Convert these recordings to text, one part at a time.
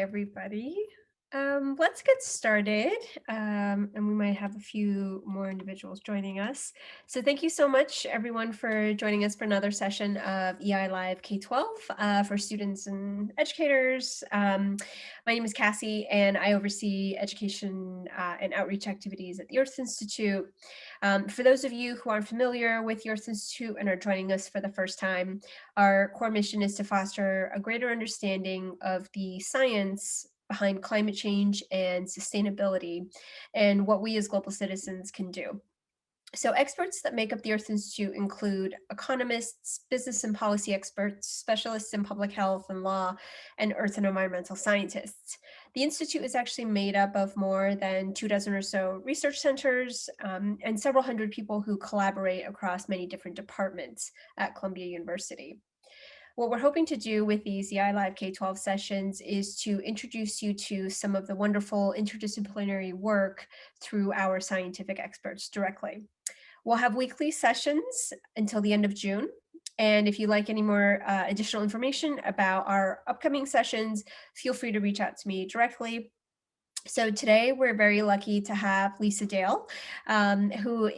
everybody. Let's get started, and we might have a few more individuals joining us. So thank you so much, everyone, for joining us for another session of EI Live K-12 for students and educators. My name is Cassie, and I oversee education and outreach activities at the Earth Institute. For those of you who aren't familiar with the Earth Institute and are joining us for the first time, our core mission is to foster a greater understanding of the science behind climate change and sustainability and what we as global citizens can do. So experts that make up the Earth Institute include economists, business and policy experts, specialists in public health and law, and earth and environmental scientists. The Institute is actually made up of more than 24 or so research centers and several hundred people who collaborate across many different departments at Columbia University. What we're hoping to do with these EI Live K-12 sessions is to introduce you to some of the wonderful interdisciplinary work through our scientific experts directly. We'll have weekly sessions until the end of June. And if you'd like any more additional information about our upcoming sessions, feel free to reach out to me directly. So today we're very lucky to have Lisa Dale, who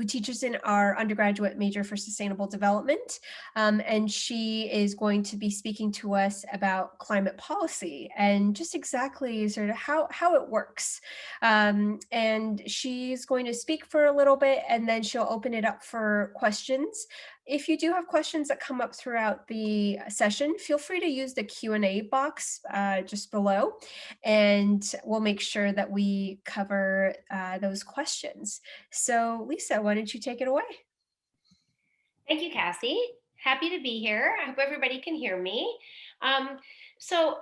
teaches in our undergraduate major for sustainable development, and she is going to be speaking to us about climate policy and just exactly sort of how it works. And she's going to speak for a little bit, and then she'll open it up for questions. If you do have questions that come up throughout the session, feel free to use the Q&A box just below, and we'll make sure that we cover those questions. So Lisa, why don't you take it away? Thank you, Cassie. Happy to be here. I hope everybody can hear me. So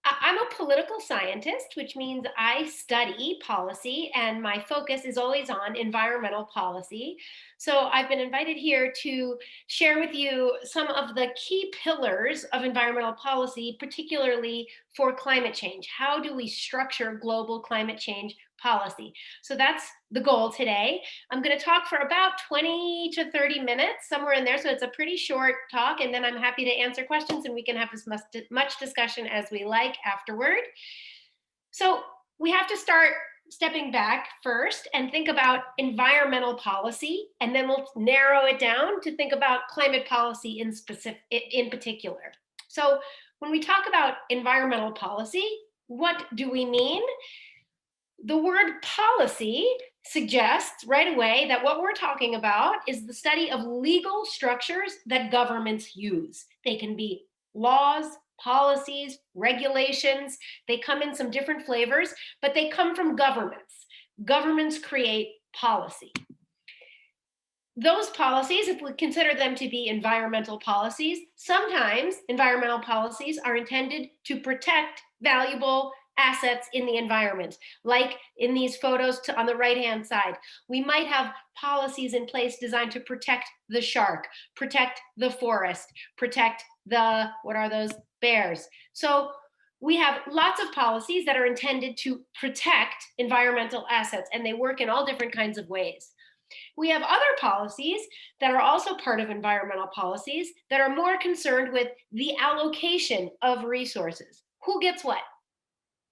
I'm a political scientist, which means I study policy, and my focus is always on environmental policy. So I've been invited here to share with you some of the key pillars of environmental policy, particularly for climate change. How do we structure global climate change policy? So that's the goal today. I'm going to talk for about 20 to 30 minutes, somewhere in there. So it's a pretty short talk, and then I'm happy to answer questions and we can have as much discussion as we like afterward. So we have to start stepping back first and think about environmental policy, and then we'll narrow it down to think about climate policy in particular. So when we talk about environmental policy, what do we mean? The word policy suggests right away that what we're talking about is the study of legal structures that governments use. They can be laws, policies, regulations. They come in some different flavors, but they come from governments. Governments create policy. Those policies, if we consider them to be environmental policies, sometimes environmental policies are intended to protect valuable assets in the environment. Like in these photos on the right-hand side, we might have policies in place designed to protect the shark, protect the forest, protect the, what are those, bears. So we have lots of policies that are intended to protect environmental assets, and they work in all different kinds of ways. We have other policies that are also part of environmental policies that are more concerned with the allocation of resources. Who gets what?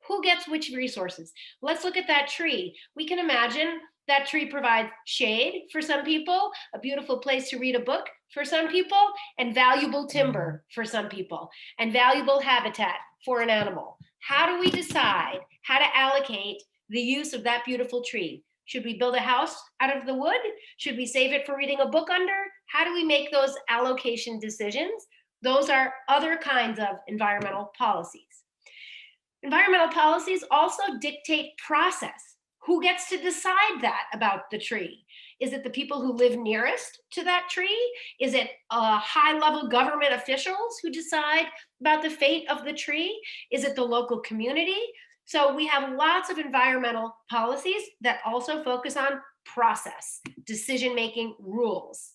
Who gets which resources? Let's look at that tree. We can imagine that tree provides shade for some people, a beautiful place to read a book for some people, and valuable timber for some people, and valuable habitat for an animal. How do we decide how to allocate the use of that beautiful tree? Should we build a house out of the wood? Should we save it for reading a book under? How do we make those allocation decisions? Those are other kinds of environmental policies. Environmental policies also dictate process. Who gets to decide that about the tree? Is it the people who live nearest to that tree? Is it high-level government officials who decide about the fate of the tree? Is it the local community? So we have lots of environmental policies that also focus on process, decision-making rules.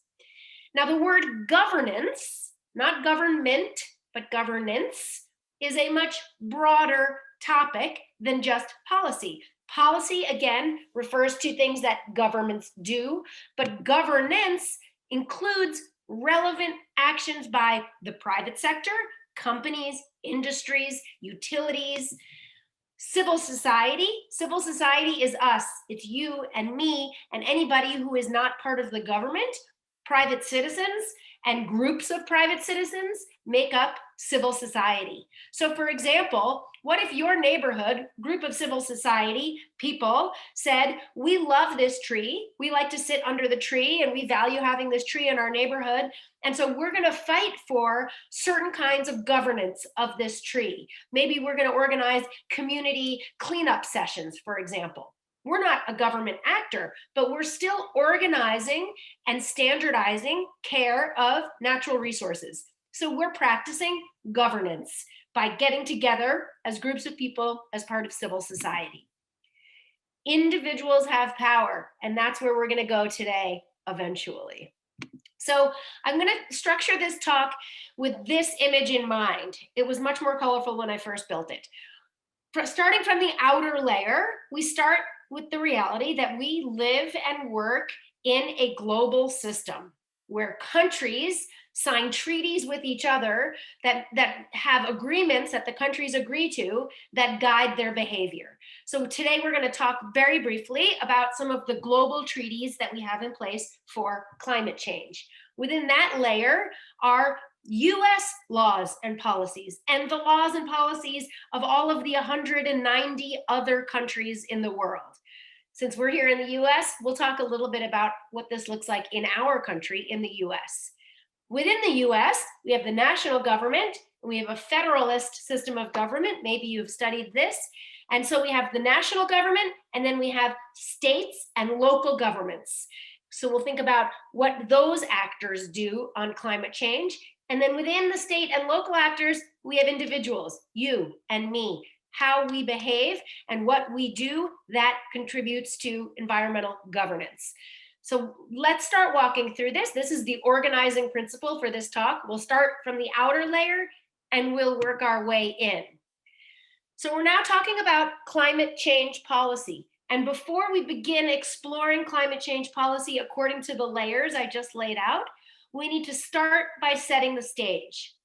Now the word governance, not government, but governance, is a much broader topic than just policy. Policy, again, refers to things that governments do, but governance includes relevant actions by the private sector, companies, industries, utilities, civil society. Civil society is us. It's you and me and anybody who is not part of the government. Private citizens and groups of private citizens make up civil society. So, for example, what if your neighborhood group of civil society people said, we love this tree, we like to sit under the tree, and we value having this tree in our neighborhood, and so we're going to fight for certain kinds of governance of this tree. Maybe we're going to organize community cleanup sessions, for example. We're not a government actor, but we're still organizing and standardizing care of natural resources. So we're practicing governance by getting together as groups of people as part of civil society. Individuals have power, and that's where we're going to go today eventually. So I'm going to structure this talk with this image in mind. It was much more colorful when I first built it. Starting from the outer layer, we start with the reality that we live and work in a global system where countries sign treaties with each other that have agreements that the countries agree to that guide their behavior. So today we're going to talk very briefly about some of the global treaties that we have in place for climate change. Within that layer are US laws and policies, and the laws and policies of all of the 190 other countries in the world. Since we're here in the US, we'll talk a little bit about what this looks like in our country, in the US. Within the US, we have the national government, and we have a federalist system of government. Maybe you've studied this. And so we have the national government, and then we have states and local governments. So we'll think about what those actors do on climate change. And then within the state and local actors, we have individuals, you and me, how we behave and what we do that contributes to environmental governance. So let's start walking through this. This is the organizing principle for this talk. We'll start from the outer layer and we'll work our way in. So we're now talking about climate change policy. And before we begin exploring climate change policy according to the layers I just laid out, we need to start by setting the stage.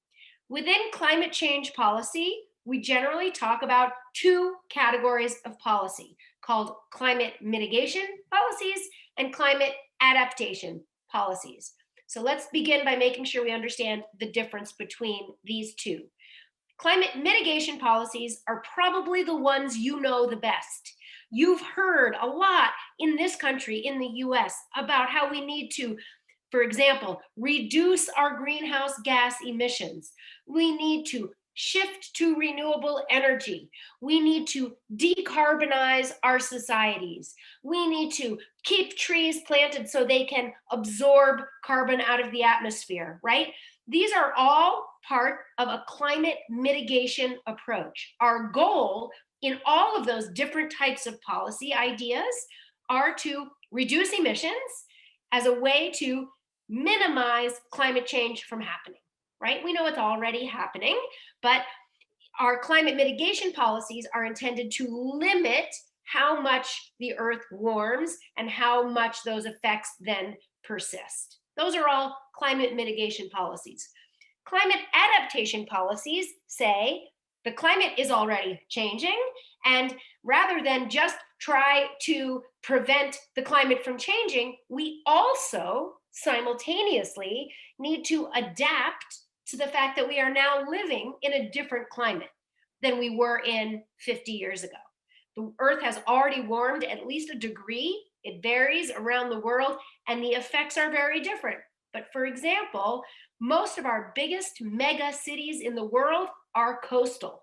Within climate change policy, we generally talk about two categories of policy called climate mitigation policies and climate adaptation policies. So let's begin by making sure we understand the difference between these two. Climate mitigation policies are probably the ones you know the best. You've heard a lot in this country, in the US, about how we need to, for example, reduce our greenhouse gas emissions. We need to shift to renewable energy. We need to decarbonize our societies. We need to keep trees planted so they can absorb carbon out of the atmosphere, right? These are all part of a climate mitigation approach. Our goal in all of those different types of policy ideas are to reduce emissions as a way to minimize climate change from happening, right? We know it's already happening, but our climate mitigation policies are intended to limit how much the earth warms and how much those effects then persist. Those are all climate mitigation policies. Climate adaptation policies say the climate is already changing, and rather than just try to prevent the climate from changing, we also simultaneously need to adapt to the fact that we are now living in a different climate than we were in 50 years ago. The earth has already warmed at least a degree. It varies around the world, and the effects are very different. But for example, most of our biggest mega cities in the world are coastal.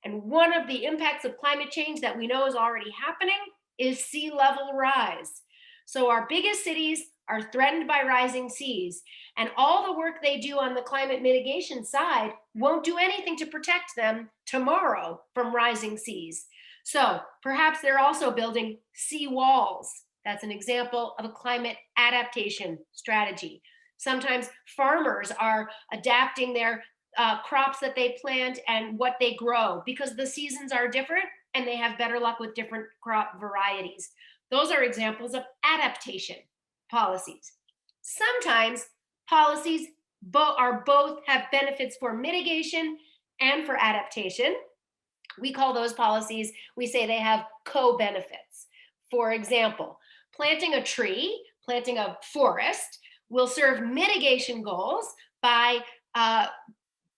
And one of the impacts of climate change that we know is already happening is sea level rise. So our biggest cities are threatened by rising seas, and all the work they do on the climate mitigation side won't do anything to protect them tomorrow from rising seas. So perhaps they're also building sea walls. That's an example of a climate adaptation strategy. Sometimes farmers are adapting their crops that they plant and what they grow because the seasons are different and they have better luck with different crop varieties. Those are examples of adaptation policies. Sometimes policies both have benefits for mitigation and for adaptation. We call those policies, we say they have co-benefits. For example, planting a tree, planting a forest will serve mitigation goals by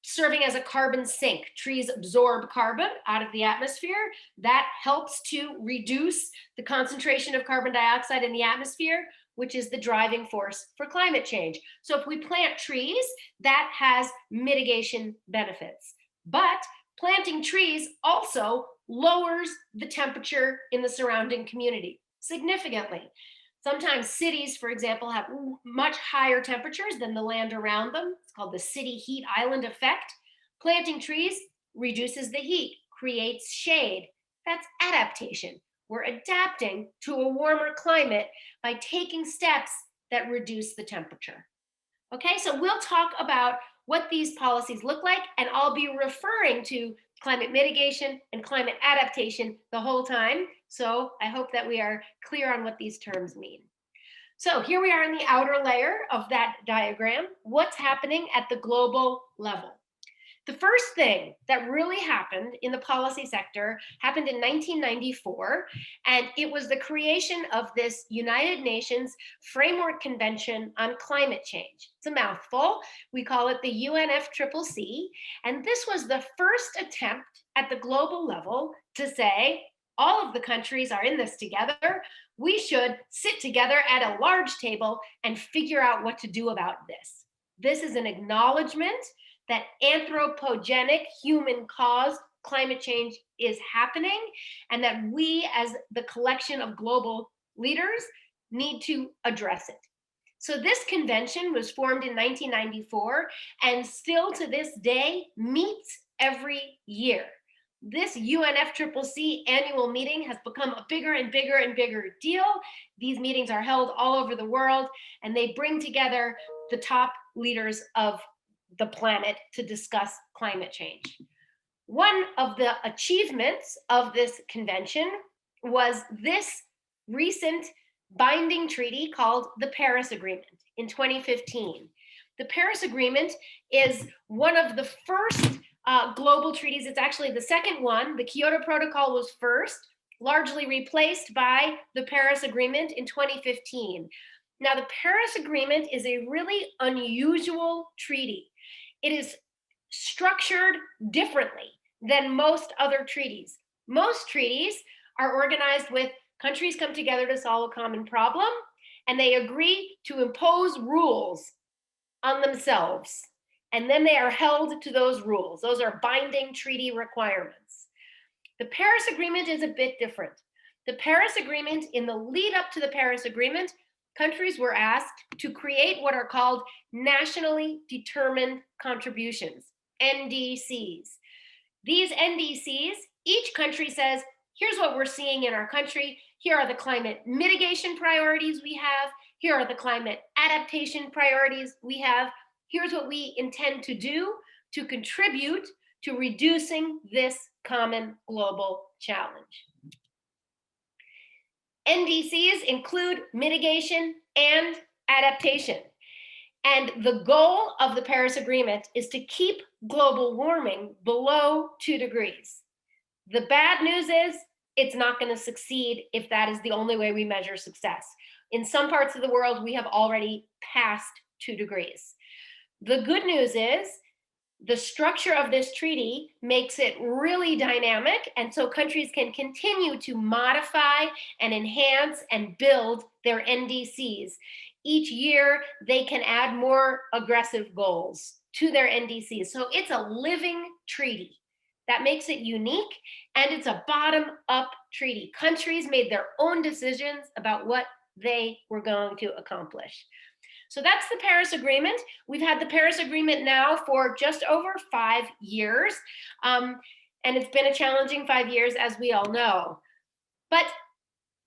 serving as a carbon sink. Trees absorb carbon out of the atmosphere. That helps to reduce the concentration of carbon dioxide in the atmosphere, which is the driving force for climate change. So if we plant trees, that has mitigation benefits. But planting trees also lowers the temperature in the surrounding community significantly. Sometimes cities, for example, have much higher temperatures than the land around them. It's called the city heat island effect. Planting trees reduces the heat, creates shade. That's adaptation. We're adapting to a warmer climate by taking steps that reduce the temperature. Okay, so we'll talk about what these policies look like, and I'll be referring to climate mitigation and climate adaptation the whole time. So I hope that we are clear on what these terms mean. So here we are in the outer layer of that diagram. What's happening at the global level? The first thing that really happened in the policy sector happened in 1994, and it was the creation of this United Nations Framework Convention on Climate Change. It's a mouthful. We call it the UNFCCC, and this was the first attempt at the global level to say, all of the countries are in this together. We should sit together at a large table and figure out what to do about this. This is an acknowledgement that anthropogenic, human-caused climate change is happening, and that we as the collection of global leaders need to address it. So this convention was formed in 1994 and still to this day meets every year. This UNFCCC annual meeting has become a bigger and bigger and bigger deal. These meetings are held all over the world, and they bring together the top leaders of the planet to discuss climate change. One of the achievements of this convention was this recent binding treaty called the Paris Agreement in 2015. The Paris Agreement is one of the first global treaties. It's actually the second one. The Kyoto Protocol was first, largely replaced by the Paris Agreement in 2015. Now, the Paris Agreement is a really unusual treaty. It is structured differently than most other treaties. Most treaties are organized with countries come together to solve a common problem, and they agree to impose rules on themselves. And then they are held to those rules. Those are binding treaty requirements. The Paris Agreement is a bit different. The Paris Agreement, in the lead up to the Paris Agreement, countries were asked to create what are called nationally determined contributions, NDCs. These NDCs, each country says, here's what we're seeing in our country. Here are the climate mitigation priorities we have. Here are the climate adaptation priorities we have. Here's what we intend to do to contribute to reducing this common global challenge. NDCs include mitigation and adaptation. And the goal of the Paris Agreement is to keep global warming below 2 degrees. The bad news is it's not going to succeed if that is the only way we measure success. In some parts of the world, we have already passed 2 degrees. The good news is the structure of this treaty makes it really dynamic, and so countries can continue to modify and enhance and build their NDCs. Each year, they can add more aggressive goals to their NDCs. So it's a living treaty. That makes it unique, and it's a bottom-up treaty. Countries made their own decisions about what they were going to accomplish. So that's the Paris Agreement. We've had the Paris Agreement now for just over 5 years, and it's been a challenging 5 years, as we all know. But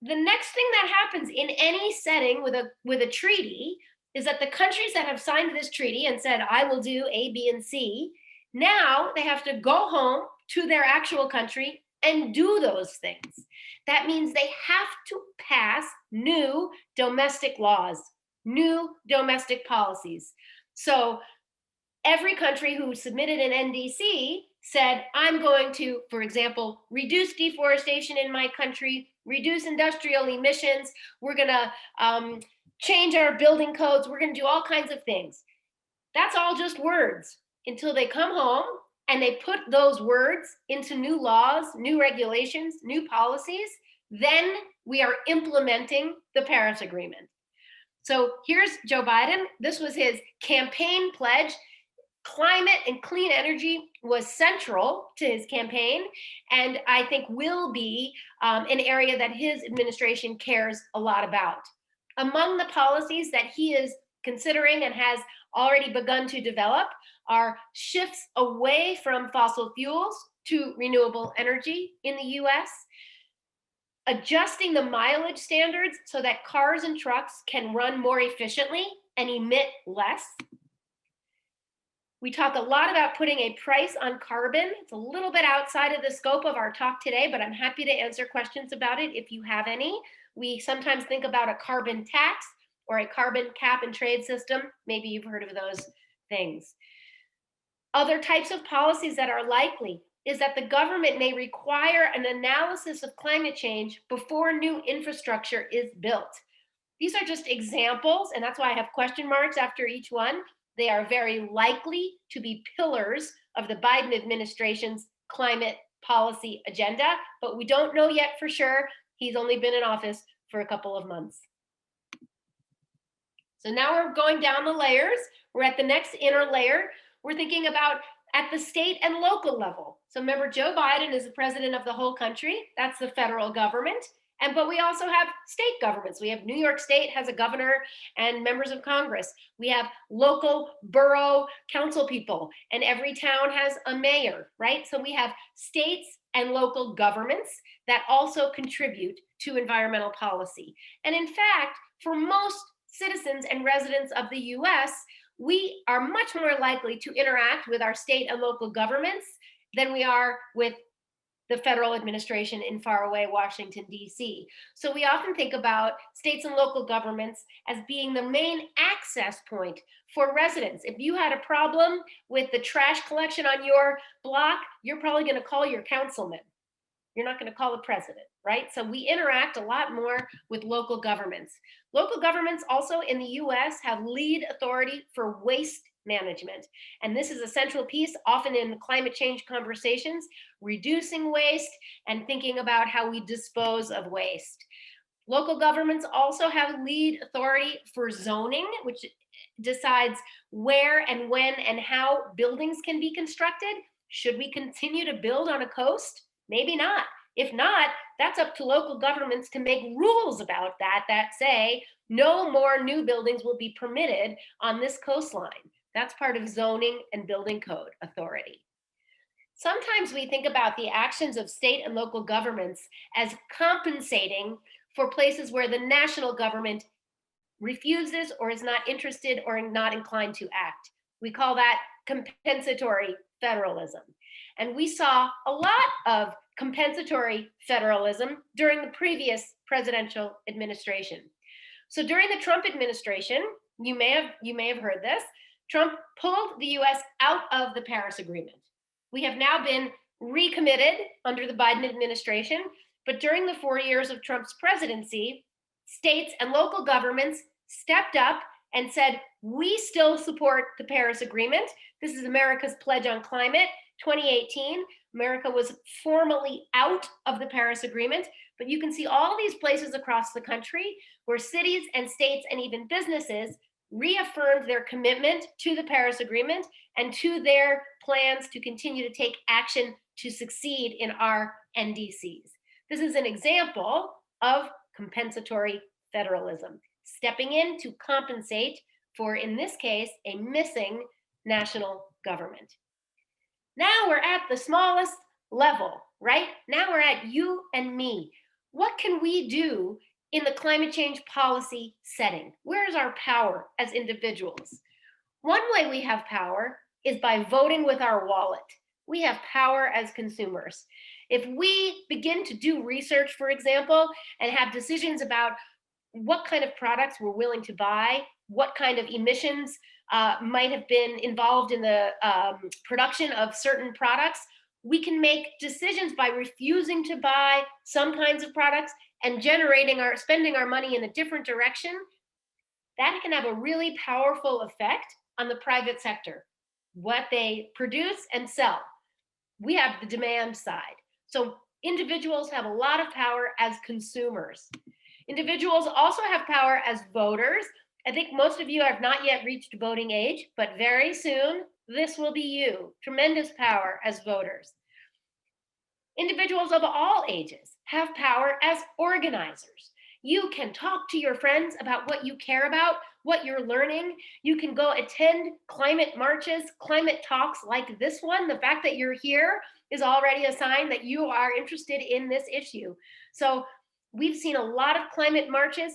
the next thing that happens in any setting with a treaty is that the countries that have signed this treaty and said, I will do A, B, and C, now they have to go home to their actual country and do those things. That means they have to pass new domestic laws, new domestic policies. So every country who submitted an NDC said, I'm going to, for example, reduce deforestation in my country, reduce industrial emissions, we're going to change our building codes, we're going to do all kinds of things. That's all just words until they come home and they put those words into new laws, new regulations, new policies. Then we are implementing the Paris Agreement. So here's Joe Biden. This was his campaign pledge. Climate and clean energy was central to his campaign, and I think will be an area that his administration cares a lot about. Among the policies that he is considering and has already begun to develop are shifts away from fossil fuels to renewable energy in the US, adjusting the mileage standards so that cars and trucks can run more efficiently and emit less. We talk a lot about putting a price on carbon. It's a little bit outside of the scope of our talk today, but I'm happy to answer questions about it if you have any. We sometimes think about a carbon tax or a carbon cap and trade system. Maybe you've heard of those things. Other types of policies that are likely is that the government may require an analysis of climate change before new infrastructure is built. These are just examples, and that's why I have question marks after each one. They are very likely to be pillars of the Biden administration's climate policy agenda, but we don't know yet for sure. He's only been in office for a couple of months. So now we're going down the layers. We're at the next inner layer. We're thinking about at the state and local level. So remember, Joe Biden is the president of the whole country. That's the federal government. But we also have state governments. We have New York State has a governor and members of Congress. We have local borough council people, and every town has a mayor, right? So we have states and local governments that also contribute to environmental policy. And in fact, for most citizens and residents of the US, we are much more likely to interact with our state and local governments than we are with the federal administration in faraway Washington, D.C. So we often think about states and local governments as being the main access point for residents. If you had a problem with the trash collection on your block, you're probably going to call your councilman. You're not going to call the president, right? So we interact a lot more with local governments. Local governments also in the US have lead authority for waste management. And this is a central piece, often in climate change conversations, reducing waste and thinking about how we dispose of waste. Local governments also have lead authority for zoning, which decides where and when and how buildings can be constructed. Should we continue to build on a coast? Maybe not. If not, that's up to local governments to make rules about that say no more new buildings will be permitted on this coastline. That's part of zoning and building code authority. Sometimes we think about the actions of state and local governments as compensating for places where the national government refuses or is not interested or not inclined to act. We call that compensatory federalism. And we saw a lot of compensatory federalism during the previous presidential administration. So during the Trump administration, you may have heard this, Trump pulled the US out of the Paris Agreement. We have now been recommitted under the Biden administration, but during the 4 years of Trump's presidency, states and local governments stepped up and said, we still support the Paris Agreement. This is America's pledge on climate. 2018, America was formally out of the Paris Agreement, but you can see all these places across the country where cities and states and even businesses reaffirmed their commitment to the Paris Agreement and to their plans to continue to take action to succeed in our NDCs. This is an example of compensatory federalism, stepping in to compensate for, in this case, a missing national government. Now we're at the smallest level, right? Now we're at you and me. What can we do in the climate change policy setting? Where is our power as individuals? One way we have power is by voting with our wallet. We have power as consumers. If we begin to do research, for example, and have decisions about what kind of products we're willing to buy, what kind of emissions might have been involved in the production of certain products, We can make decisions by refusing to buy some kinds of products and spending our money in a different direction. That can have a really powerful effect on the private sector, what they produce and sell. We have the demand side. So individuals have a lot of power as consumers. Individuals also have power as voters. I think most of you have not yet reached voting age, but very soon this will be you. Tremendous power as voters. Individuals of all ages have power as organizers. You can talk to your friends about what you care about, what you're learning. You can go attend climate marches, climate talks like this one. The fact that you're here is already a sign that you are interested in this issue. So, we've seen a lot of climate marches.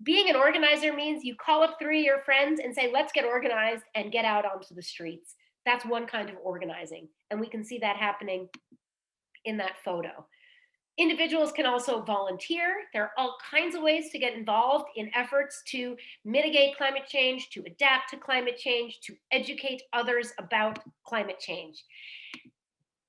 Being an organizer means you call up 3 of your friends and say, let's get organized and get out onto the streets. That's one kind of organizing. And we can see that happening in that photo. Individuals can also volunteer. There are all kinds of ways to get involved in efforts to mitigate climate change, to adapt to climate change, to educate others about climate change.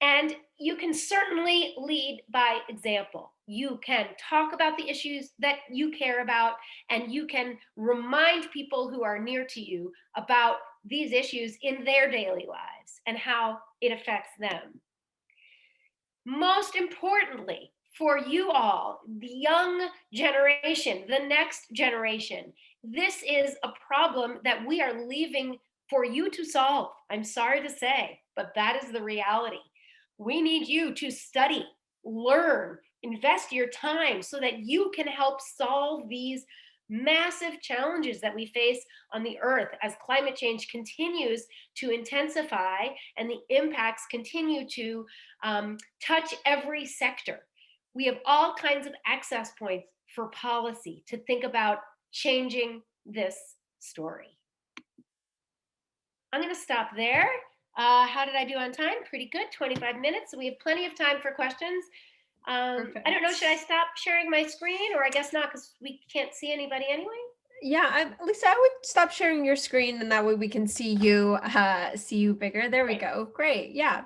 And you can certainly lead by example. You can talk about the issues that you care about, and you can remind people who are near to you about these issues in their daily lives and how it affects them. Most importantly, for you all, the young generation, the next generation, this is a problem that we are leaving for you to solve. I'm sorry to say, but that is the reality. We need you to study, learn, invest your time so that you can help solve these massive challenges that we face on the earth as climate change continues to intensify and the impacts continue to touch every sector. We have all kinds of access points for policy to think about changing this story. I'm going to stop there. How did I do on time? Pretty good, 25 minutes. So we have plenty of time for questions. I don't know, should I stop sharing my screen? Or I guess not, because we can't see anybody anyway? Yeah, Lisa, I would stop sharing your screen, and that way we can see you bigger. There we Right. go. Great. Yeah.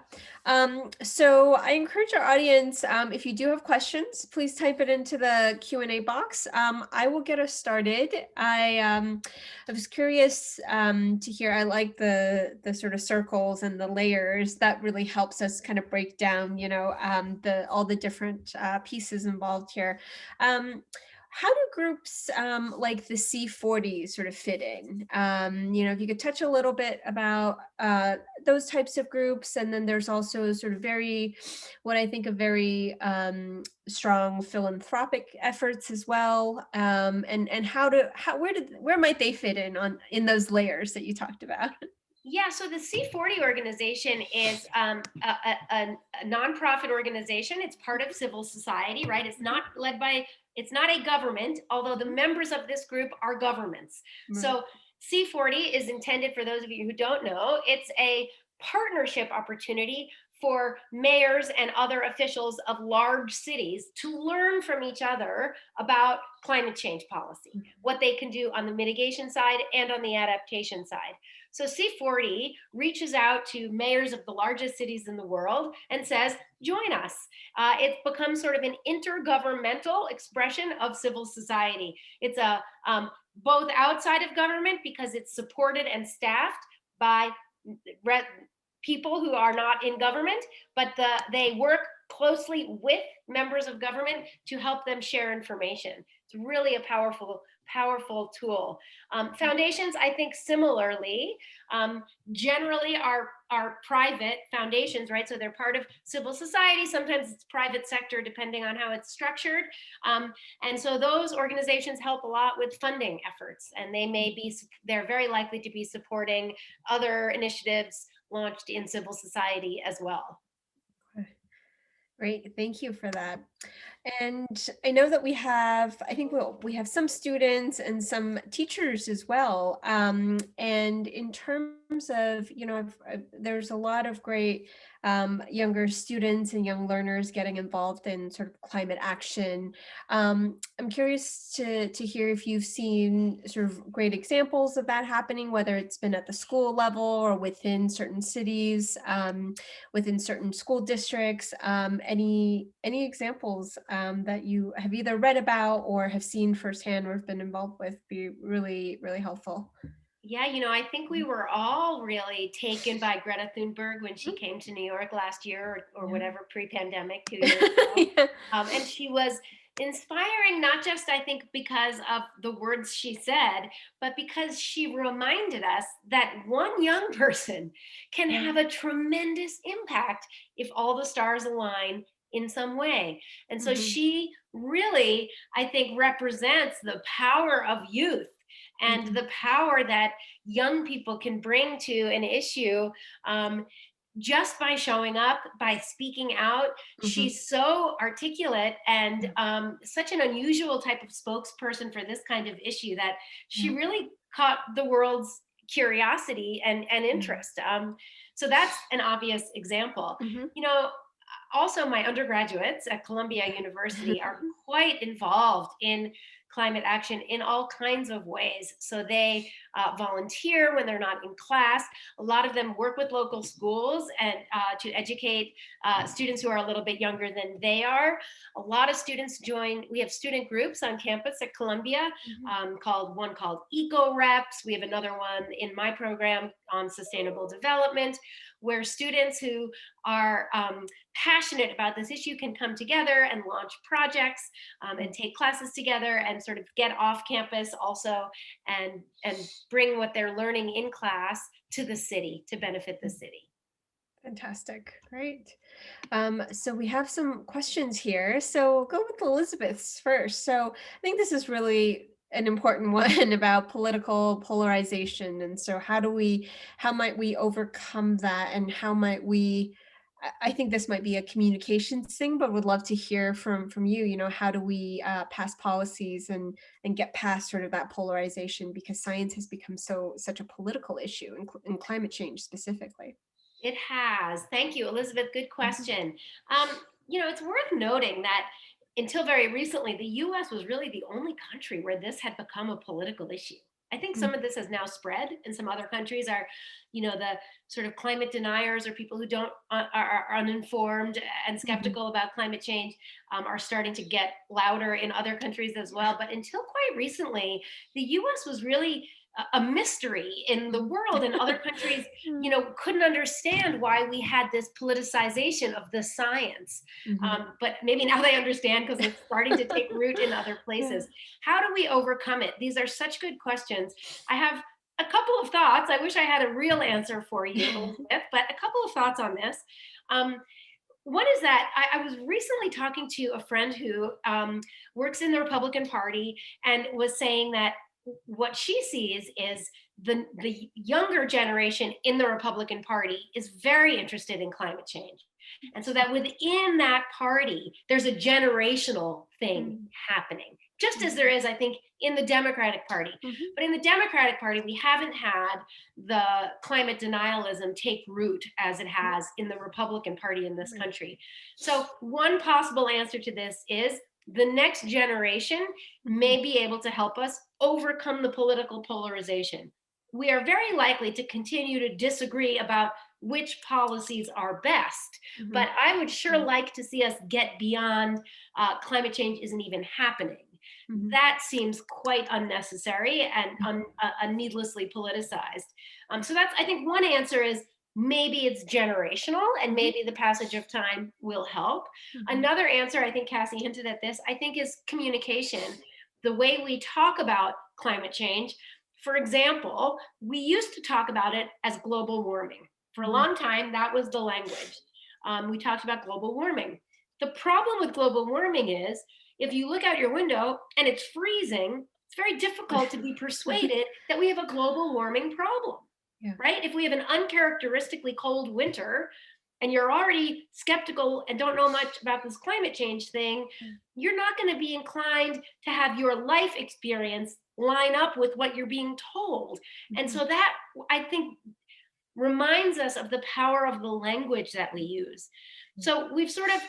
So I encourage our audience, if you do have questions, please type it into the Q&A box. I will get us started. I was curious to hear. I like the sort of circles and the layers. That really helps us kind of break down, the all the different pieces involved here. How do groups like the C40 sort of fit in? If you could touch a little bit about those types of groups, and then there's also sort of what I think of very strong philanthropic efforts as well, and where might they fit in those layers that you talked about? Yeah, so the C40 organization is a nonprofit organization. It's part of civil society, right? It's not a government, although the members of this group are governments. Right. So C40 is intended, for those of you who don't know, it's a partnership opportunity for mayors and other officials of large cities to learn from each other about climate change policy, what they can do on the mitigation side and on the adaptation side. So C40 reaches out to mayors of the largest cities in the world and says, join us. It becomes sort of an intergovernmental expression of civil society. It's both outside of government because it's supported and staffed by people who are not in government, but they work closely with members of government to help them share information. It's really a powerful tool. Foundations, I think, similarly, generally are private foundations, right? So they're part of civil society. Sometimes it's private sector, depending on how it's structured. And so those organizations help a lot with funding efforts, and they're very likely to be supporting other initiatives launched in civil society as well. Great, thank you for that. And I know that I think we have some students and some teachers as well. And in terms of, there's a lot of great younger students and young learners getting involved in sort of climate action. I'm curious to hear if you've seen sort of great examples of that happening, whether it's been at the school level or within certain cities. Within certain school districts. Any examples that you have either read about or have seen firsthand or have been involved with be really, really helpful. Yeah, I think we were all really taken by Greta Thunberg when she came to New York last year or Yeah. whatever, pre-pandemic, 2 years ago. Yeah. And she was inspiring, not just, I think, because of the words she said, but because she reminded us that one young person can Yeah. have a tremendous impact if all the stars align in some way. And so Mhm. she really, I think, represents the power of youth and Mhm. the power that young people can bring to an issue, um, just by showing up, by speaking out. Mhm. She's so articulate and Yeah. such an unusual type of spokesperson for this kind of issue that she Yeah. really caught the world's curiosity and Yeah. interest. So that's an obvious example. Mhm. You know, Also, my undergraduates at Columbia University are quite involved in climate action in all kinds of ways. So they volunteer when they're not in class. A lot of them work with local schools and to educate students who are a little bit younger than they are. A lot of students join. We have student groups on campus at Columbia, Mhm. called Eco Reps. We have another one in my program on sustainable development, where students who are passionate about this issue can come together and launch projects, and take classes together and sort of get off campus also, and bring what they're learning in class to the city to benefit the Mhm. city. Fantastic. Great. So we have some questions here. So we'll go with Elizabeth's first. So I think this is really an important one about political polarization. And so how might we overcome that? And how might I think this might be a communications thing, but would love to hear from you, how do we pass policies and get past sort of that polarization because science has become such a political issue in climate change specifically. It has. Thank you, Elizabeth. Good Mhm. question. Um, it's worth noting that until very recently, the US was really the only country where this had become a political issue. I think some of this has now spread, and some other countries are, the sort of climate deniers or people who don't are uninformed and Mhm. skeptical about climate change, are starting to get louder in other countries as well. But until quite recently, the US was really a mystery in the Mhm. world, and other countries couldn't understand why we had this politicization of the science. Mhm. But maybe now they understand because it's starting to take root in other Yeah. places. How do we overcome it? These are such good questions. I have a couple of thoughts. I wish I had a real answer for you, Elizabeth, but a couple of thoughts on this. Um, One is that I was recently talking to a friend who works in the Republican Party and was saying that what she sees is the younger generation in the Republican Party is very interested in climate change. And so that within that party, there's a generational thing Mm, happening, just as there mhm, is, I think, in the Democratic Party. mhm, But in the Democratic Party, we haven't had the climate denialism take root as it mhm, has in the Republican Party in this right, country. So, one possible answer to this is the next generation mhm, may be able to help us overcome the political polarization. We are very likely to continue to disagree about which policies are best, mhm, but I would sure right, like to see us get beyond climate change isn't even happening. mhm, That seems quite unnecessary and needlessly politicized. So that's, I think, one answer is maybe it's generational and mhm, maybe the passage of time will help. mhm, Another answer, I think Cassie hinted at this, I think is communication. The way we talk about climate change. For example, we used to talk about it as global warming. For a mhm, long time, that was the language. We talked about global warming. The problem with global warming is if you look out your window and it's freezing, it's very difficult to be persuaded that we have a global warming problem, yeah, right? If we have an uncharacteristically cold winter, and you're already skeptical and don't know much about this climate change thing, you're not going to be inclined to have your life experience line up with what you're being told. And Mhm. so that, I think, reminds us of the power of the language that we use. Yeah. So we've sort of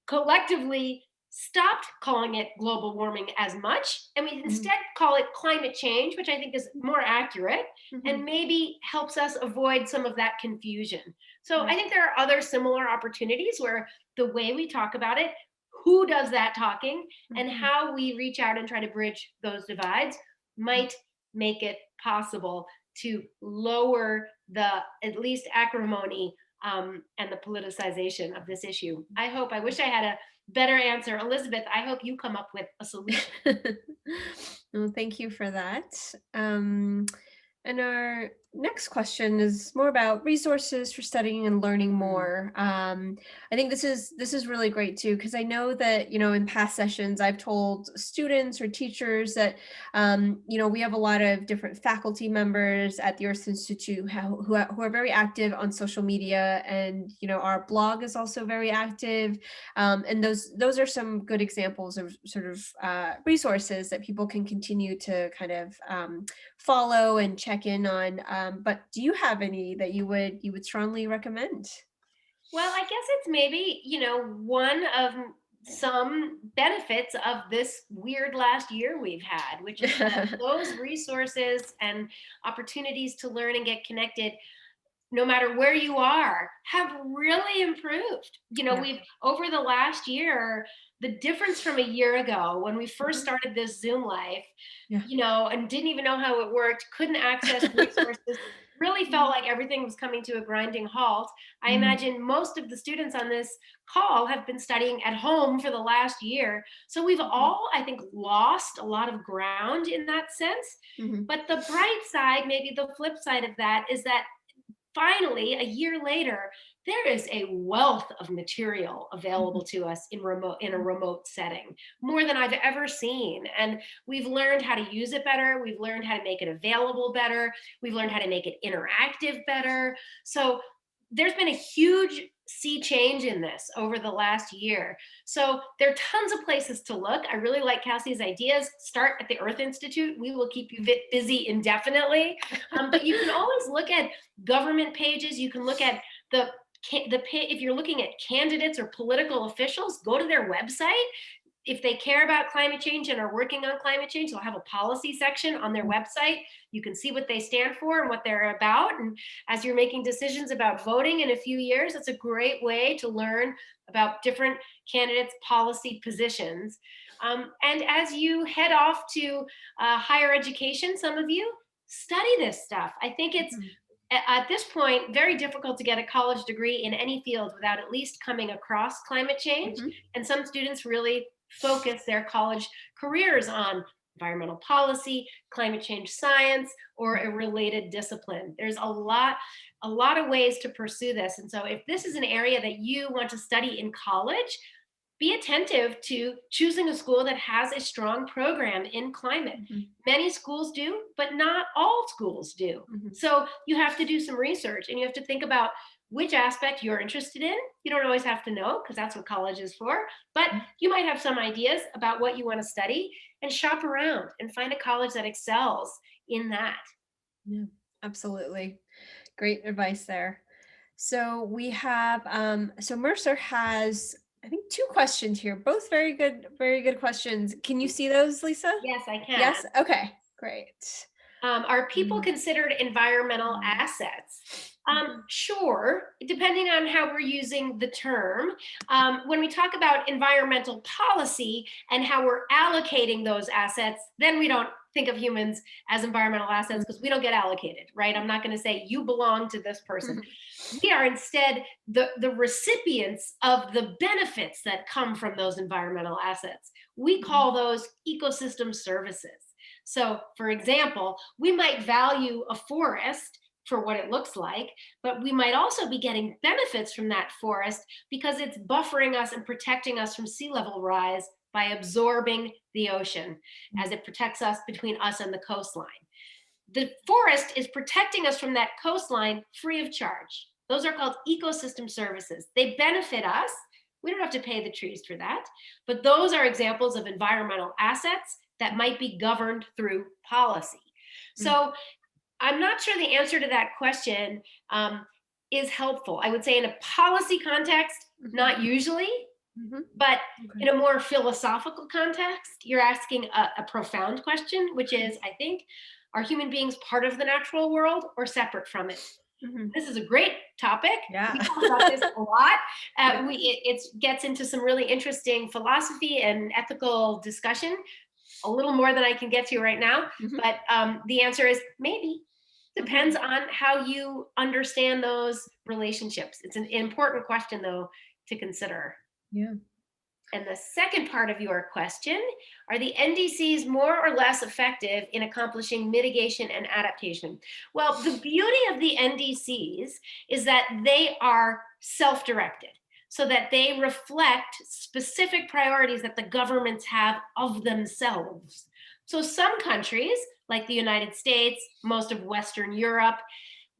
collectively stopped calling it global warming as much, and we Mhm. instead call it climate change, which I think is more accurate and Mhm. maybe helps us avoid some of that confusion. So I Right. think there are other similar opportunities where the way we talk about it, who does that talking, and Mhm. how we reach out and try to bridge those divides might make it possible to lower the at least acrimony and the politicization of this issue. I wish I had a better answer. Elizabeth, I hope you come up with a solution. Well, thank you for that. And our next question is more about resources for studying and learning Mm. more. I think this is really great too, because I know that in past sessions I've told students or teachers that we have a lot of different faculty members at the Earth Institute who are very active on social media, and our blog is also very active. And those are some good examples of sort of resources that people can continue to kind of follow and check in on. But do you have any that you would strongly recommend? Well, I guess it's maybe, one of some benefits of this weird last year we've had, which is that those resources and opportunities to learn and get connected no matter where you are, have really improved. Yeah. We've over the last year, the difference from a year ago when we first Mhm. started this Zoom life, Yeah. and didn't even know how it worked, couldn't access resources, really felt Mhm. like everything was coming to a grinding halt. I Mhm. imagine most of the students on this call have been studying at home for the last year. So we've Mhm. all, I think, lost a lot of ground in that sense. Mhm. But the bright side, maybe the flip side of that, is that finally, a year later, there is a wealth of material Mhm. available to us in a remote setting, more than I've ever seen. And we've learned how to use it better. We've learned how to make it available better. We've learned how to make it interactive better. So there's been a huge sea change in this over the last year. So there are tons of places to look. I really like Cassie's ideas. Start at the Earth Institute. We will keep you busy indefinitely. But you can always look at government pages. You can look at if you're looking at candidates or political officials, go to their website. If they care about climate change and are working on climate change, they'll have a policy section on their website. You can see what they stand for and what they're about. And as you're making decisions about voting in a few years, it's a great way to learn about different candidates' policy positions. And as you head off to higher education, some of you study this stuff. I think it's Mhm. at this point very difficult to get a college degree in any field without at least coming across climate change. Mhm. And some students really focus their college careers on environmental policy, climate change science, or a related discipline. There's a lot of ways to pursue this. And so if this is an area that you want to study in college, be attentive to choosing a school that has a strong program in climate. Mhm. Many schools do, but not all schools do. Mhm. So you have to do some research and you have to think about which aspect you're interested in. You don't always have to know because that's what college is for, but you might have some ideas about what you want to study and shop around and find a college that excels in that. Yeah, absolutely. Great advice there. So we have so Mercer has, I think, two questions here, both very good questions. Can you see those, Lisa? Yes, I can. Yes? Okay, great. Are people Mm, considered environmental mm, assets? mhm, Sure, depending on how we're using the term. When we talk about environmental policy and how we're allocating those assets, then we don't think of humans as environmental assets because we don't get allocated, right? I'm not going to say you belong to this person. mhm, We are instead the recipients of the benefits that come from those environmental assets. We mhm, call those ecosystem services. So, for example, we might value a forest for what it looks like, but we might also be getting benefits from that forest because it's buffering us and protecting us from sea level rise by absorbing the ocean as it protects us between us and the coastline. The forest is protecting us from that coastline free of charge. Those are called ecosystem services. They benefit us. We don't have to pay the trees for that. But those are examples of environmental assets that might be governed through policy. Mm. So I'm not sure the answer to that question is helpful. I would say in a policy context, Mhm. not usually, Mhm. but Okay. in a more philosophical context, you're asking a profound question, which is, I think, are human beings part of the natural world or separate from it? Mhm. This is a great topic. Yeah. We talk about this a lot. Yeah. It gets into some really interesting philosophy and ethical discussion, a little more than I can get to right now. Mhm. But the answer is maybe. Depends Mhm. on how you understand those relationships. It's an important question, though, to consider. Yeah. And the second part of your question, are the NDCs more or less effective in accomplishing mitigation and adaptation? Well, the beauty of the NDCs is that they are self directed, so that they reflect specific priorities that the governments have of themselves. So some countries, like the United States, most of Western Europe,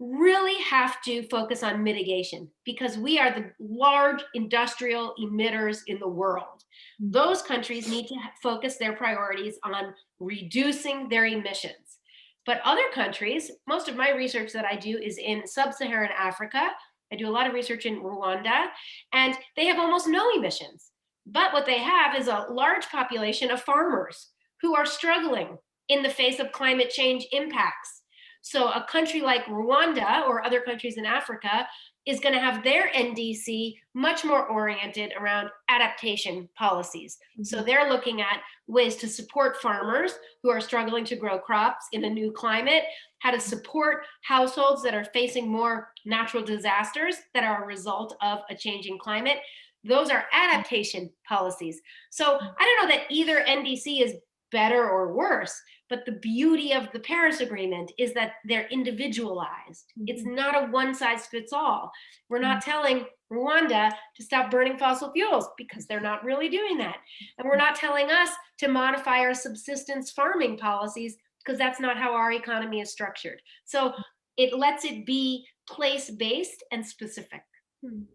really have to focus on mitigation because we are the large industrial emitters in the world. Mm. Those countries need to focus their priorities on reducing their emissions. But other countries, most of my research that I do is in sub Saharan Africa. I do a lot of research in Rwanda, and they have almost no emissions. But what they have is a large population of farmers who are struggling in the face of climate change impacts. So a country like Rwanda or other countries in Africa is going to have their NDC much more oriented around adaptation policies. So Mhm. they're looking at ways to support farmers who are struggling to grow crops in a new climate, how to support households that are facing more natural disasters that are a result of a changing climate. Those are adaptation policies. So I don't know that either NDC is better or worse, but the beauty of the Paris Agreement is that they're individualized. It's Mhm. not a one size fits all. We're Mm. not telling Rwanda to stop burning fossil fuels because they're not really doing that. And we're not telling us to modify our subsistence farming policies because that's not how our economy is structured. So it lets it be place based and specific. Mm.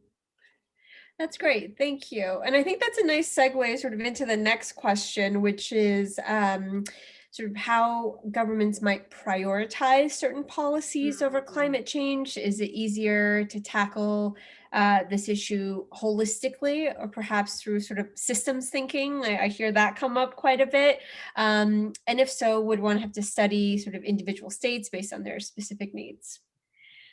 That's great. Thank you. And I think that's a nice segue sort of into the next question, which is sort of how governments might prioritize certain policies over Mhm. climate change. Is it easier to tackle this issue holistically or perhaps through sort of systems thinking? I hear that come up quite a bit. And if so, would one have to study sort of individual states based on their specific needs?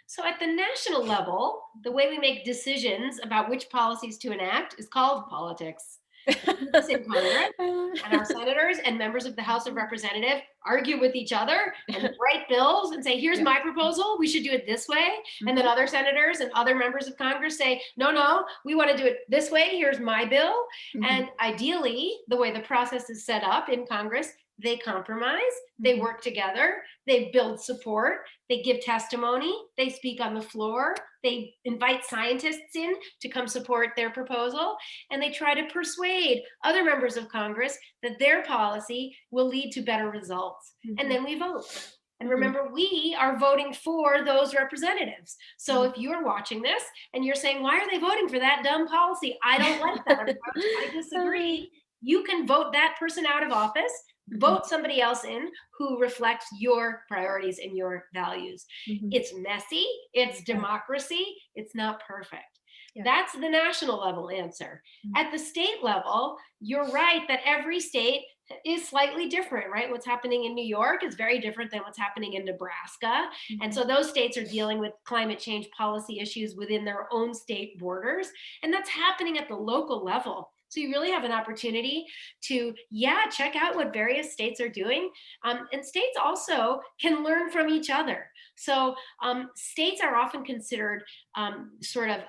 So, at the national level, the way we make decisions about which policies to enact is called politics. We do this in Congress, and our senators and members of the House of Representatives argue with each other and write bills and say, here's Yeah. my proposal, we should do it this way. And then Mhm. other senators and other members of Congress say, no, no, we want to do it this way, here's my bill. Mhm. And ideally, the way the process is set up in Congress, they compromise, they Mhm. work together, they build support, they give testimony, they speak on the floor, they invite scientists in to come support their proposal, and they try to persuade other members of Congress that their policy will lead to better results. And Mhm. then we vote. And Mhm. remember, we are voting for those representatives. So Mhm. if you're watching this and you're saying, why are they voting for that dumb policy? I don't like that approach. I disagree. You can vote that person out of office, Mhm. vote somebody else in who reflects your priorities and your values. Mhm. It's messy, it's Yeah. democracy, it's not perfect. Yeah. That's the national level answer. Mm. At the state level, you're right that every state is slightly different, right? What's happening in New York is very different than what's happening in Nebraska. And Mhm. so those states are dealing with climate change policy issues within their own state borders. And that's happening at the local level. So you really have an opportunity to, yeah, check out what various states are doing. And states also can learn from each other. So states are often considered sort of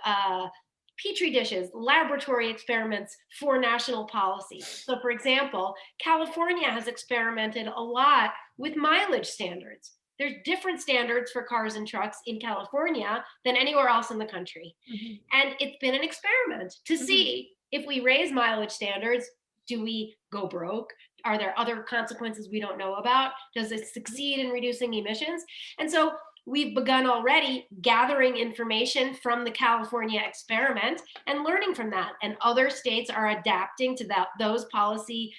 petri dishes, laboratory experiments for national policy. So, for example, California has experimented a lot with mileage standards. There's different standards for cars and trucks in California than anywhere else in the country. Mhm. And it's been an experiment to Mhm. see if we raise mileage standards, do we go broke? Are there other consequences we don't know about? Does it succeed in reducing emissions? And so we've begun already gathering information from the California experiment and learning from that. And other states are adapting to those policy,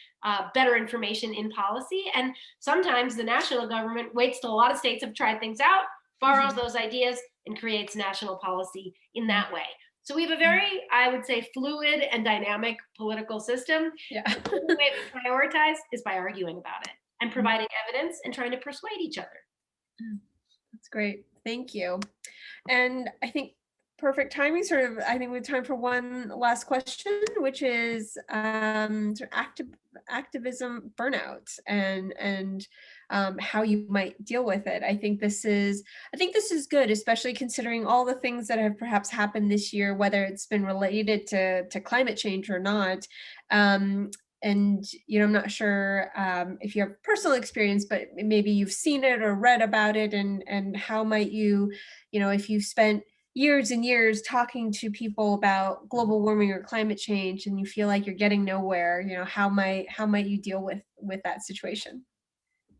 better information in policy. And sometimes the national government waits till a lot of states have tried things out, borrows those ideas, and creates national policy in that way. So we have a very, I would say, fluid and dynamic political system. Yeah. The only way we prioritize is by arguing about it and providing evidence and trying to persuade each other. That's great. Thank you. And I think perfect timing, I think we have time for one last question, which is activism burnout and how you might deal with it. I think this is good, especially considering all the things that have perhaps happened this year, whether it's been related to climate change or not. And I'm not sure if you have personal experience, but maybe you've seen it or read about it, and how might you, if you've spent years and years talking to people about global warming or climate change and you feel like you're getting nowhere, how might you deal with that situation?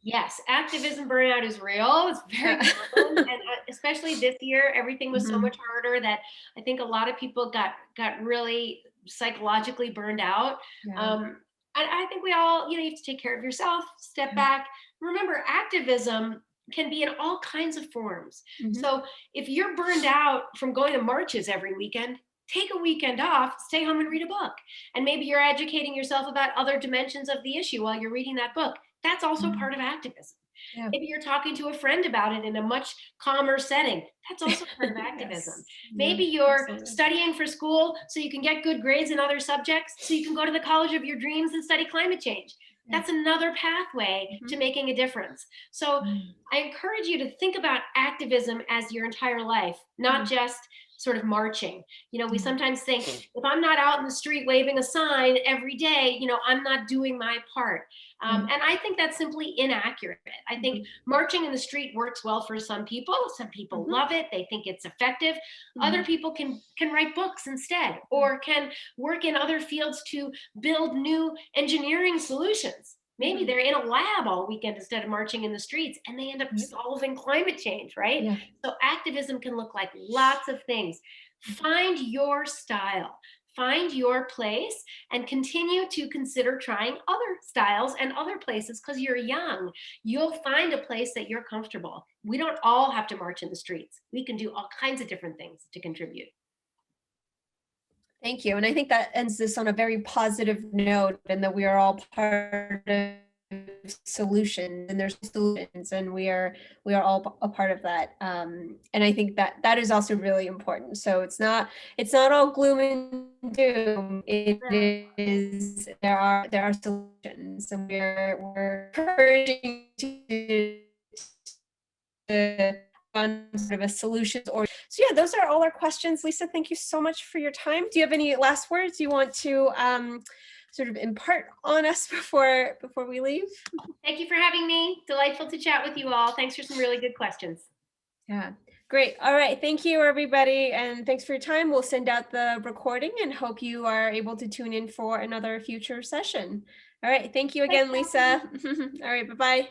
Yes, activism burnout is real. It's very common, and especially this year, everything was so much harder that I think a lot of people got really psychologically burned out. Yeah. I think we all, you have to take care of yourself, step back. Remember, activism can be in all kinds of forms. So if you're burned out from going to marches every weekend, take a weekend off, stay home and read a book. And maybe you're educating yourself about other dimensions of the issue while you're reading that book. That's also part of activism. Yeah. Maybe you're talking to a friend about it in a much calmer setting. That's also part of activism. Yes. Maybe Yeah, you're absolutely. studying for school so you can get good grades in other subjects so you can go to the college of your dreams and study climate change. That's another pathway to making a difference. So I encourage you to think about activism as your entire life, not just sort of marching. We sometimes think, if I'm not out in the street waving a sign every day, I'm not doing my part. And I think that's simply inaccurate. I think marching in the street works well for some people. Some people love it. They think it's effective. Other people can write books instead, or can work in other fields to build new engineering solutions. Maybe they're in a lab all weekend instead of marching in the streets, and they end up solving climate change, right? Yeah. So activism can look like lots of things. Find your style, find your place, and continue to consider trying other styles and other places because you're young. You'll find a place that you're comfortable. We don't all have to march in the streets. We can do all kinds of different things to contribute. Thank you. And I think that ends this on a very positive note, and that we are all part of solutions, and there's solutions, and we are all a part of that. And I think that is also really important. So it's not all gloom and doom. It is, there are solutions, and we're encouraging to on sort of a solutions or so. Yeah, those are all our questions. Lisa, thank you so much for your time. Do you have any last words you want to sort of impart on us before we leave? Thank you for having me. Delightful to chat with you all. Thanks for some really good questions. Yeah, great. All right, thank you everybody, and thanks for your time. We'll send out the recording and hope you are able to tune in for another future session. All right, thank you again, Lisa. All right, bye-bye.